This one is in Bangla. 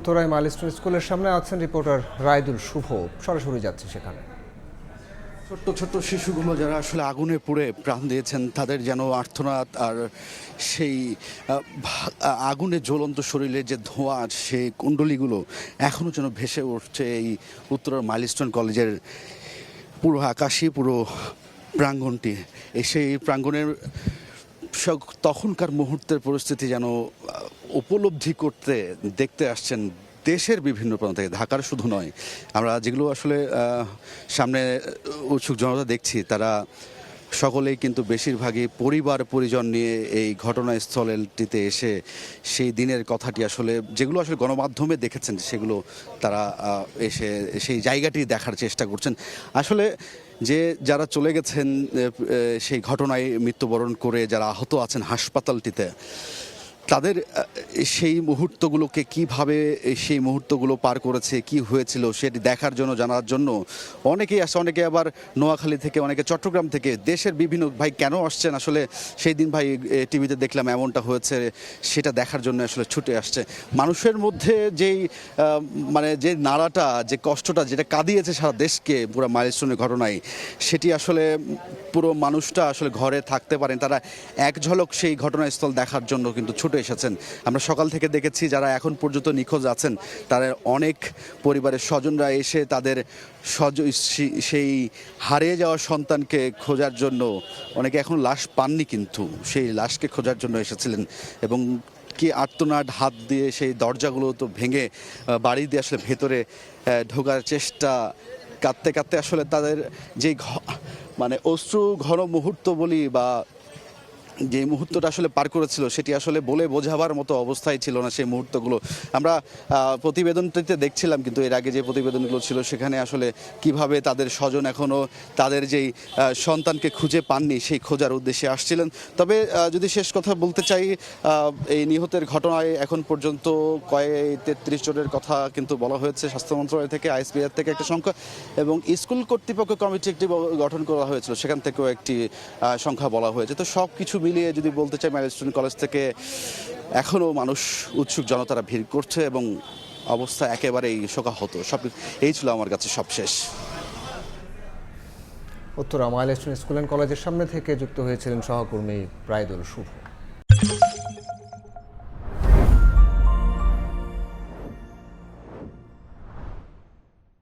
উত্তরায় মাইলস্টোন স্কুলের সামনে আছেন রিপোর্টার রায়দুল শুভ। সরাসরি যাচ্ছে সেখানে। ছোট্ট ছোট্ট শিশুগুলো যারা আসলে আগুনে পুড়ে প্রাণ দিয়েছেন, তাদের যেন আর্তনাদ আর সেই আগুনে জ্বলন্ত শরীরে যে ধোঁয়া, সেই কুণ্ডলীগুলো এখনও যেন ভেসে উঠছে এই উত্তরার মাইলস্টোন কলেজের পুরো আকাশই, পুরো প্রাঙ্গণটি। সেই প্রাঙ্গণের তখনকার মুহূর্তের পরিস্থিতি যেন উপলব্ধি করতে দেখতে আসছেন দেশের বিভিন্ন প্রান্ত থেকে, ঢাকার শুধু নয়। আমরা যেগুলো আসলে সামনে উৎসুক জনতা দেখছি, তারা সকলেই কিন্তু বেশিরভাগই পরিবার পরিজন নিয়ে এই ঘটনাস্থলটিতে এসে সেই দিনের কথাটি আসলে, যেগুলো আসলে গণমাধ্যমে দেখেছেন, সেগুলো তারা এসে সেই জায়গাটি দেখার চেষ্টা করছেন। আসলে যে যারা চলে গেছেন সেই ঘটনায় মৃত্যুবরণ করে, যারা আহত আছেন হাসপাতালটিতে, তাদের সেই মুহূর্তগুলোকে কিভাবে সেই মুহূর্তগুলো পার করেছে, কি হয়েছিল সেটি দেখার জন্য, জানার জন্য অনেকেই আসে। অনেকে আবার নোয়াখালী থেকে, অনেকে চট্টগ্রাম থেকে, দেশের বিভিন্ন, ভাই কেন আসছেন আসলে, সেই দিন ভাই টিভিতে দেখলাম এমনটা হয়েছে, সেটা দেখার জন্য আসলে ছুটে আসছে। মানুষের মধ্যে যেই মানে যে নাড়াটা, যে কষ্টটা, যেটা কাঁদিয়েছে সারা দেশকে পুরো মাইলস্টোনের ঘটনায়, সেটি আসলে পুরো মানুষটা আসলে ঘরে থাকতে পারেন, তারা এক ঝলক সেই ঘটনাস্থল দেখার জন্য কিন্তু ছুটে এসেছেন। আমরা সকাল থেকে দেখেছি যারা এখন পর্যন্ত নিখোঁজ আছেন, তারা অনেক পরিবারের স্বজনরা এসে তাদের সেই হারিয়ে যাওয়া সন্তানকে খোঁজার জন্য, অনেকে এখন লাশ পাননি কিন্তু সেই লাশকে খোঁজার জন্য এসেছিলেন। এবং কি আর্তনাদ, হাত দিয়ে সেই দরজাগুলো তো ভেঙে বাড়ি দিয়ে আসলে ভেতরে ঢোকার চেষ্টা, কাঁদতে কাঁদতে আসলে তাদের যে মানে অশ্রু ঘন মুহূর্ত বলি, বা যে মুহূর্তটা আসলে পার করেছিল, সেটি আসলে বলে বোঝাবার মতো অবস্থায় ছিল না সেই মুহূর্তগুলো। আমরা প্রতিবেদনটিতে দেখছিলাম, কিন্তু এর আগে যে প্রতিবেদনগুলো ছিল সেখানে আসলে কিভাবে তাদের স্বজন এখনও তাদের যেই সন্তানকে খুঁজে পাননি, সেই খোঁজার উদ্দেশ্যে আসছিলেন। তবে যদি শেষ কথা বলতে চাই, এই নিহতের ঘটনায় এখন পর্যন্ত 33 জনের কথা কিন্তু বলা হয়েছে স্বাস্থ্য মন্ত্রণালয় থেকে, আইএসপিআর থেকে একটা সংখ্যা, এবং স্কুল কর্তৃপক্ষ কমিটি একটি গঠন করা হয়েছিল, সেখান থেকেও একটি সংখ্যা বলা হয়েছে। তো সব কিছু মিলিয়ে যদি বলতে চাই, মাইলস্টোন কলেজ থেকে এখনও মানুষ, উৎসুক জনতারা ভিড় করছে এবং অবস্থা একেবারেই শোকাহত। এই ছিল আমার কাছে সবশেষ। উত্তরা মাইলস্টোন স্কুল অ্যান্ড কলেজের সামনে থেকে যুক্ত হয়েছিলেন সহকর্মী রায়দুল শুভ।